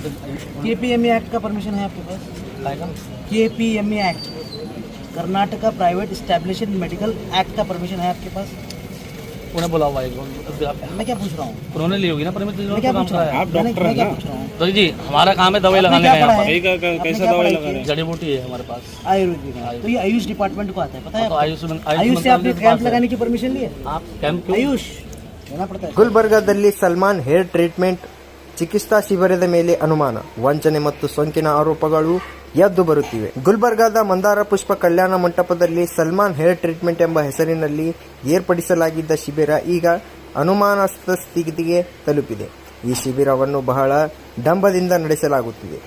KPMA act का permission है आपके पास? KPMA act, Karnataka private establishment medical act का परमिशन है आपके पास? उन्हें बुलाओ भाई। मैं क्या पूछ रहा हूँ? उन्होंने ली होगी ना परमिशन? मैं क्या पूछ रहा हूँ? आप डॉक्टर हैं ना? तो जी हमारा काम है दवाई लगाने का। यहाँ पर कैसा दवाई लगा रहे हैं? जड़ी बूटी है हमारे पास, आयुर्वेदिक है। तो ये आयुष डिपार्टमेंट को आता है, पता है तो आपको? आयुष से आपने कैंप लगाने की परमिशन ली है? आप कैंप आयुष लेना पड़ता है। ಗುಲ್ಬರ್ಗಾದಲ್ಲಿ ಸಲ್ಮಾನ್ ಹೇರ್ ಟ್ರೀಟ್ಮೆಂಟ್ ಚಿಕಿತ್ಸಾ ಶಿಬಿರದ ಮೇಲೆ ಅನುಮಾನ, ವಂಚನೆ ಮತ್ತು ಸೋಂಕಿನ ಆರೋಪಗಳು ಎದ್ದು ಬರುತ್ತಿವೆ. ಗುಲ್ಬರ್ಗಾದ ಮಂದಾರ ಪುಷ್ಪ ಕಲ್ಯಾಣ ಮಂಟಪದಲ್ಲಿ ಸಲ್ಮಾನ್ ಹೇರ್ ಟ್ರೀಟ್ಮೆಂಟ್ ಎಂಬ ಹೆಸರಿನಲ್ಲಿ ಏರ್ಪಡಿಸಲಾಗಿದ್ದ ಶಿಬಿರ ಈಗ ಅನುಮಾನಾಸ್ಪದ ಸ್ಥಿತಿಗೆ ತಲುಪಿದೆ. ಈ ಶಿಬಿರವನ್ನು ಬಹಳ ಡಂಬದಿಂದ ನಡೆಸಲಾಗುತ್ತಿದೆ.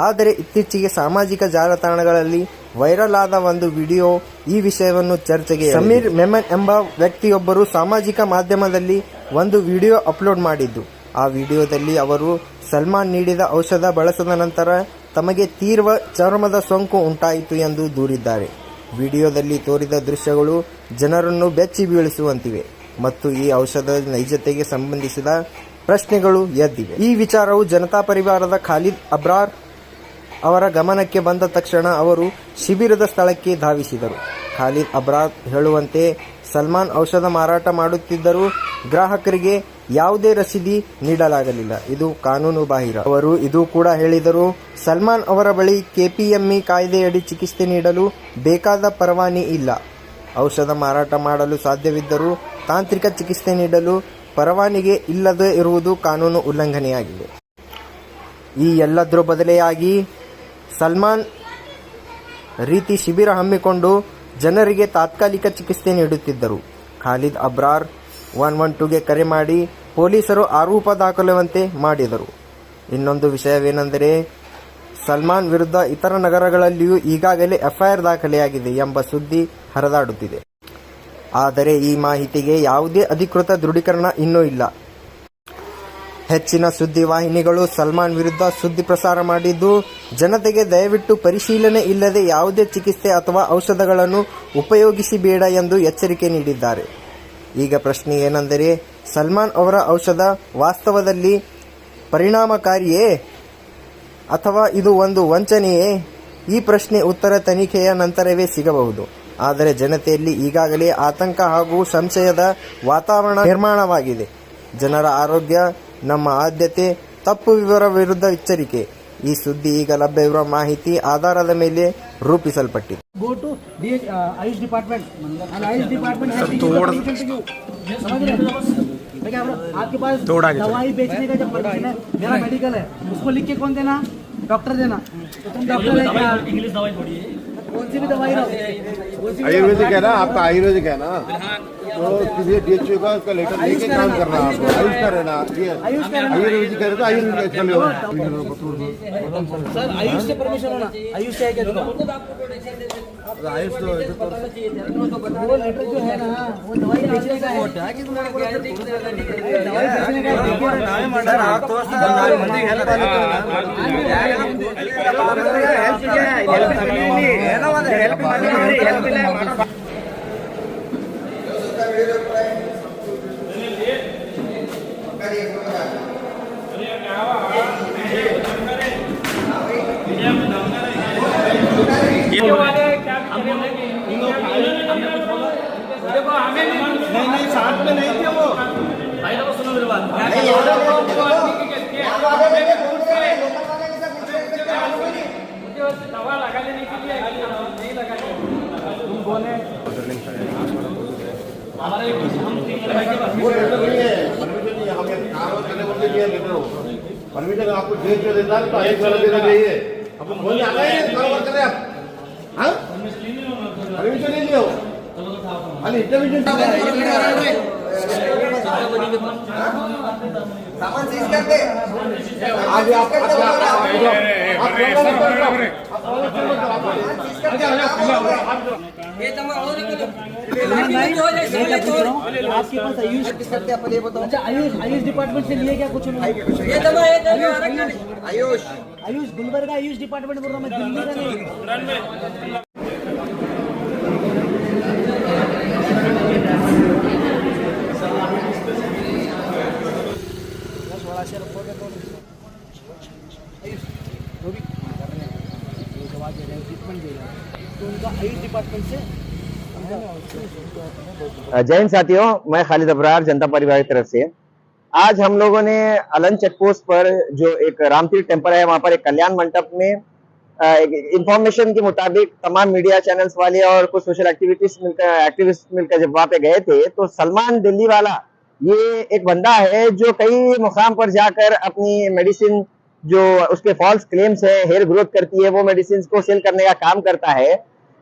ಆದರೆ ಇತ್ತೀಚೆಗೆ ಸಾಮಾಜಿಕ ಜಾಲತಾಣಗಳಲ್ಲಿ ವೈರಲ್ ಆದ ಒಂದು ವಿಡಿಯೋ ಈ ವಿಷಯವನ್ನು ಚರ್ಚೆಗೆ ಸಮೀರ್ ಮೆಮನ್ ಎಂಬ ವ್ಯಕ್ತಿಯೊಬ್ಬರು ಸಾಮಾಜಿಕ ಮಾಧ್ಯಮದಲ್ಲಿ ಒಂದು ವಿಡಿಯೋ ಅಪ್ಲೋಡ್ ಮಾಡಿದ್ದು. ಆ ವಿಡಿಯೋದಲ್ಲಿ ಅವರು ಸಲ್ಮಾನ್ ನೀಡಿದ ಔಷಧ ಬಳಸಿದ ನಂತರ ತಮಗೆ ತೀವ್ರ ಚರ್ಮದ ಸೋಂಕು ಉಂಟಾಯಿತು ಎಂದು ದೂರಿದ್ದಾರೆ. ವಿಡಿಯೋದಲ್ಲಿ ತೋರಿದ ದೃಶ್ಯಗಳು ಜನರನ್ನು ಬೆಚ್ಚಿ ಬೀಳಿಸುವಂತಿವೆ ಮತ್ತು ಈ ಔಷಧದ ನೈಜತೆಗೆ ಸಂಬಂಧಿಸಿದ ಪ್ರಶ್ನೆಗಳು ಎದ್ದಿವೆ. ಈ ವಿಚಾರವು ಜನತಾ ಪರಿವಾರದ ಖಾಲಿದ್ ಅಬ್ರಾರ್ ಅವರ ಗಮನಕ್ಕೆ ಬಂದ ತಕ್ಷಣ ಅವರು ಶಿಬಿರದ ಸ್ಥಳಕ್ಕೆ ಧಾವಿಸಿದರು. ಖಾಲಿದ್ ಅಬ್ರಾರ್ ಹೇಳುವಂತೆ ಸಲ್ಮಾನ್ ಔಷಧ ಮಾರಾಟ ಮಾಡುತ್ತಿದ್ದರೂ ಗ್ರಾಹಕರಿಗೆ ಯಾವುದೇ ರಸೀದಿ ನೀಡಲಾಗಲಿಲ್ಲ, ಇದು ಕಾನೂನು ಬಾಹಿರ. ಅವರು ಇದು ಕೂಡ ಹೇಳಿದರು, ಸಲ್ಮಾನ್ ಅವರ ಬಳಿ KPMA ಕಾಯ್ದೆಯಡಿ ಚಿಕಿತ್ಸೆ ನೀಡಲು ಬೇಕಾದ ಪರವಾನಗಿ ಇಲ್ಲ. ಔಷಧ ಮಾರಾಟ ಮಾಡಲು ಸಾಧ್ಯವಿದ್ದರೂ ತಾಂತ್ರಿಕ ಚಿಕಿತ್ಸೆ ನೀಡಲು ಪರವಾನಗಿ ಇಲ್ಲದೇ ಇರುವುದು ಕಾನೂನು ಉಲ್ಲಂಘನೆಯಾಗಿದೆ. ಈ ಎಲ್ಲದರ ಬದಲಿಯಾಗಿ ಸಲ್ಮಾನ್ ರೀತಿ ಶಿಬಿರ ಹಮ್ಮಿಕೊಂಡು ಜನರಿಗೆ ತಾತ್ಕಾಲಿಕ ಚಿಕಿತ್ಸೆ ನೀಡುತ್ತಿದ್ದರು. ಖಾಲಿದ್ ಅಬ್ರಾರ್ 112ಗೆ ಕರೆ ಮಾಡಿ ಪೊಲೀಸರು ಆರೋಪ ದಾಖಲುವಂತೆ ಮಾಡಿದರು. ಇನ್ನೊಂದು ವಿಷಯವೇನೆಂದರೆ ಸಲ್ಮಾನ್ ವಿರುದ್ಧ ಇತರ ನಗರಗಳಲ್ಲಿಯೂ ಈಗಾಗಲೇ FIR ದಾಖಲೆಯಾಗಿದೆ ಎಂಬ ಸುದ್ದಿ ಹರಿದಾಡುತ್ತಿದೆ. ಆದರೆ ಈ ಮಾಹಿತಿಗೆ ಯಾವುದೇ ಅಧಿಕೃತ ದೃಢೀಕರಣ ಇನ್ನೂ ಇಲ್ಲ. ಹೆಚ್ಚಿನ ಸುದ್ದಿವಾಹಿನಿಗಳು ಸಲ್ಮಾನ್ ವಿರುದ್ಧ ಸುದ್ದಿ ಪ್ರಸಾರ ಮಾಡಿದ್ದು, ಜನತೆಗೆ ದಯವಿಟ್ಟು ಪರಿಶೀಲನೆ ಇಲ್ಲದೆ ಯಾವುದೇ ಚಿಕಿತ್ಸೆ ಅಥವಾ ಔಷಧಗಳನ್ನು ಉಪಯೋಗಿಸಬೇಡ ಎಂದು ಎಚ್ಚರಿಕೆ ನೀಡಿದ್ದಾರೆ. ಈಗ ಪ್ರಶ್ನೆ ಏನೆಂದರೆ, ಸಲ್ಮಾನ್ ಅವರ ಔಷಧ ವಾಸ್ತವದಲ್ಲಿ ಪರಿಣಾಮಕಾರಿಯೇ ಅಥವಾ ಇದು ಒಂದು ವಂಚನೆಯೇ? ಈ ಪ್ರಶ್ನೆ ಉತ್ತರ ತನಿಖೆಯ ನಂತರವೇ ಸಿಗಬಹುದು. ಆದರೆ ಜನತೆಯಲ್ಲಿ ಈಗಾಗಲೇ ಆತಂಕ ಹಾಗೂ ಸಂಶಯದ ವಾತಾವರಣ ನಿರ್ಮಾಣವಾಗಿದೆ. ಜನರ ಆರೋಗ್ಯ ನಮ್ಮ ಆದ್ಯತೆ, ತಪ್ಪು ವಿವರ ವಿರುದ್ಧ ಎಚ್ಚರಿಕೆ. ಈ ಸುದ್ದಿ ಈಗ ಲಭ್ಯವಿರುವ ಮಾಹಿತಿ ಆಧಾರದ ಮೇಲೆ ರೂಪಿಸಲ್ಪಟ್ಟಿದೆ. Go to Ayush department and Ayush department है आपके पास दवाई बेचने का जब परमिशन है, मेरा मेडिकल है, उसको लिख के कौन देना? डॉक्टर देना। तो तुम डॉक्टर इंग्लिश दवाई थोड़ी है, कौन सी भी दवाई रहो, आयुर्वेदिक है ना आपका, आयुर्वेदिक है ना, तो किसी DHO का उसका लेटर लेके काम करना है आपको। आयुष का रहना आयुर्वेदिक है तो आयुर्वेदिक चले हो सर। आयुष से परमिशन होना, आयुष से है क्या? आयुष तो वो लेटर जो है ना, वो दवाई बेचने का है, दवाई बेचने का नहीं साथ में नहीं थे वो भाई लोग सुनो मेरी बात। दवा लगा लेने के लिए नहीं लगा हमारे परमिशन आपको जेल जो देता है तो एक वाला देना चाहिए। आपको बोलने आ गए कर रहे आप परमिशन नहीं लिया खाली इंटरव्यू सामान सीज करते आज आप आपके पास आयुष करते अपन ये बताओ। अच्छा आयुष डिपार्टमेंट से लिए क्या कुछ नहीं? आयुष गुलबर्गा आयुष डिपार्टमेंट बोल रहा हूँ मैं, दिल्ली का नहीं। वो भी कर रहे हैं, वो दवा दे रहे हैं, ट्रीटमेंट दे रहे हैं, तो उनका आयुष डिपार्टमेंट से जय हिंद साथियों, मैं खालिद अबरार जनता परिवार की तरफ से। आज हम लोगों ने अलन चेक पोस्ट पर जो एक रामतीर्थ टेम्पल है वहां पर एक कल्याण मंडप में इंफॉर्मेशन के मुताबिक तमाम मीडिया चैनल्स वाले और कुछ सोशल एक्टिविस्ट मिलकर जब वहां पे गए थे तो सलमान दिल्ली वाला ये एक बंदा है जो कई मुकाम पर जाकर अपनी मेडिसिन जो उसके फॉल्स क्लेम्स है, हेयर ग्रोथ करती है, वो मेडिसिन को सेल करने का काम करता है।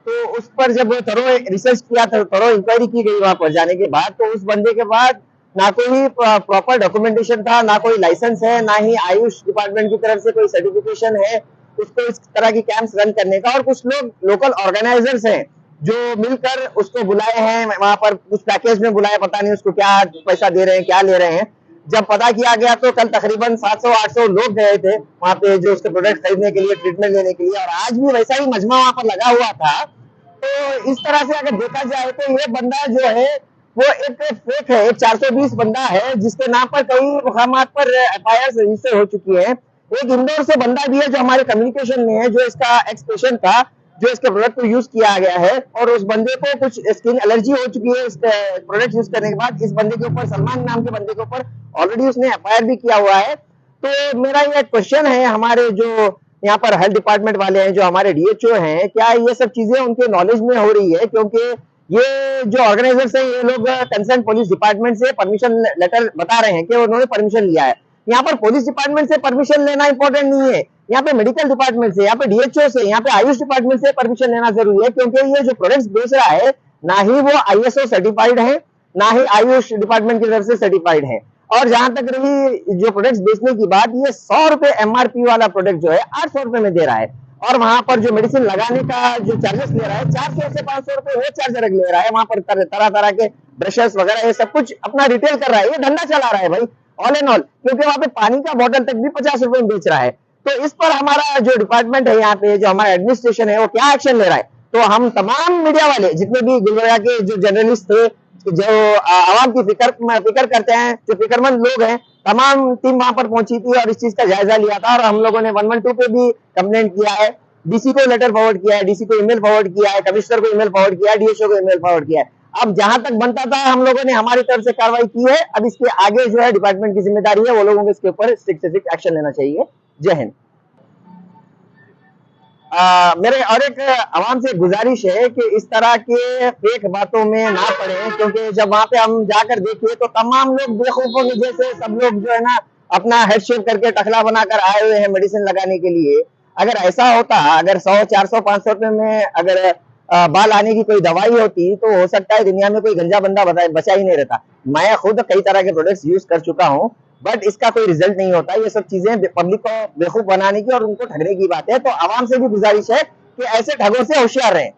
तो उस पर जब थोरो रिसर्च किया था, थोरो इंक्वायरी की गई वहां पर जाने के बाद, तो उस बंदे के बाद ना कोई प्रॉपर डॉक्यूमेंटेशन था, ना कोई लाइसेंस है, ना ही आयुष डिपार्टमेंट की तरफ से कोई सर्टिफिकेशन है उसको इस तरह की कैंप्स रन करने का। और कुछ लोग लोकल ऑर्गेनाइजर्स हैं जो मिलकर उसको बुलाए हैं वहां पर, कुछ पैकेज में बुलाए, पता नहीं उसको क्या पैसा दे रहे हैं, क्या ले रहे हैं। जब पता किया गया तो कल तकरीबन 700-800 लोग गए थे वहां पे जो उसके प्रोडक्ट खरीदने के लिए, ट्रीटमेंट लेने के लिए, और आज भी वैसा ही मजमा वहां पर लगा हुआ था। तो इस तरह से अगर देखा जाए तो ये बंदा जो है वो एक फेक है, एक 420 बंदा है जिसके नाम पर कई मुकामात पर एफआईआर रजिस्टर हो चुकी है। एक इंदौर से बंदा भी है जो हमारे कम्युनिकेशन में है, जो इसका एक्स पेशेंट था, जो इसके प्रोडक्ट को यूज किया गया है, और उस बंदे को कुछ स्किन एलर्जी हो चुकी है इस प्रोडक्ट यूज करने के बाद। इस बंदे के ऊपर, सलमान नाम के बंदे के ऊपर ऑलरेडी उसने एफआईआर भी किया हुआ है। तो मेरा ये क्वेश्चन है हमारे जो यहाँ पर हेल्थ डिपार्टमेंट वाले हैं, जो हमारे डीएचओ हैं, क्या ये सब चीजें उनके नॉलेज में हो रही है? क्योंकि ये जो ऑर्गेनाइजर्स हैं ये लोग कंसर्न पुलिस डिपार्टमेंट से परमिशन लेटर बता रहे हैं कि उन्होंने परमिशन लिया है। यहाँ पर पुलिस डिपार्टमेंट से परमिशन लेना इंपॉर्टेंट नहीं है, यहाँ पे मेडिकल डिपार्टमेंट से, यहाँ पे डीएचओ से, यहाँ पे आयुष डिपार्टमेंट से परमिशन लेना जरूरी है। क्योंकि ये जो प्रोडक्ट्स बेच रहा है ना ही वो आईएसओ सर्टिफाइड है, ना ही आयुष डिपार्टमेंट की तरफ से सर्टिफाइड है। और जहां तक रही जो प्रोडक्ट्स बेचने की बात, ये 100 रुपए एमआरपी वाला प्रोडक्ट जो है 800 रुपए में दे रहा है, और वहां पर जो मेडिसिन लगाने का जो चार्जेस ले रहा है 400 से 500 रुपए वो चार्ज अलग ले रहा है। वहां पर तरह तरह के ब्रशेस वगैरह ये सब कुछ अपना रिटेल कर रहा है, ये धंधा चला रहा है भाई ऑल एंड ऑल। क्योंकि वहां पे पानी का बोतल तक भी 50 रुपए में बेच रहा है। तो इस पर हमारा जो डिपार्टमेंट है, यहाँ पे जो हमारा एडमिनिस्ट्रेशन है, वो क्या एक्शन ले रहा है? तो हम तमाम मीडिया वाले जितने भी गुलबर्गा के जो जर्नलिस्ट थे, जो आवाम की फिक्र करते हैं, जो फिक्रमंद लोग हैं, तमाम टीम वहां पर पहुंची थी और इस चीज का जायजा लिया था। और हम लोगों ने 112 पे भी कंप्लेंट किया है, डीसी को लेटर फॉरवर्ड किया है, डीसी को ईमेल फॉरवर्ड किया है, कमिश्नर को ईमेल फॉरवर्ड किया है, डीएसओ को ईमेल फॉरवर्ड किया है। अब जहां तक बनता था हम लोगों ने हमारी तरफ से कार्रवाई की है। अब इसके आगे जो है डिपार्टमेंट की जिम्मेदारी है, वो लोगों को इसके ऊपर स्ट्रिक्ट से स्ट्रिक्ट एक्शन लेना चाहिए। जय हिंद। मेरे और एक आवाम से गुजारिश है कि इस तरह के फेक बातों में ना पड़े, क्योंकि जब वहां पे हम जाकर देखिए तो तमाम लोग बेवकूफों की जैसे सब लोग जो है ना अपना हेड शेप करके टखला बनाकर आए हुए हैं मेडिसिन लगाने के लिए। अगर ऐसा होता, अगर 100, 400, 500 रुपए में अगर बाल आने की कोई दवाई होती तो हो सकता है दुनिया में कोई गंजा बंदा बचा ही नहीं रहता। मैं खुद कई तरह के प्रोडक्ट्स यूज कर चुका हूँ, बट इसका कोई रिजल्ट नहीं होता। ये सब चीजें पब्लिक को बेवकूफ बनाने की और उनको ठगने की बात है। तो आवाम से भी गुजारिश है कि ऐसे ठगों से होशियार रहें।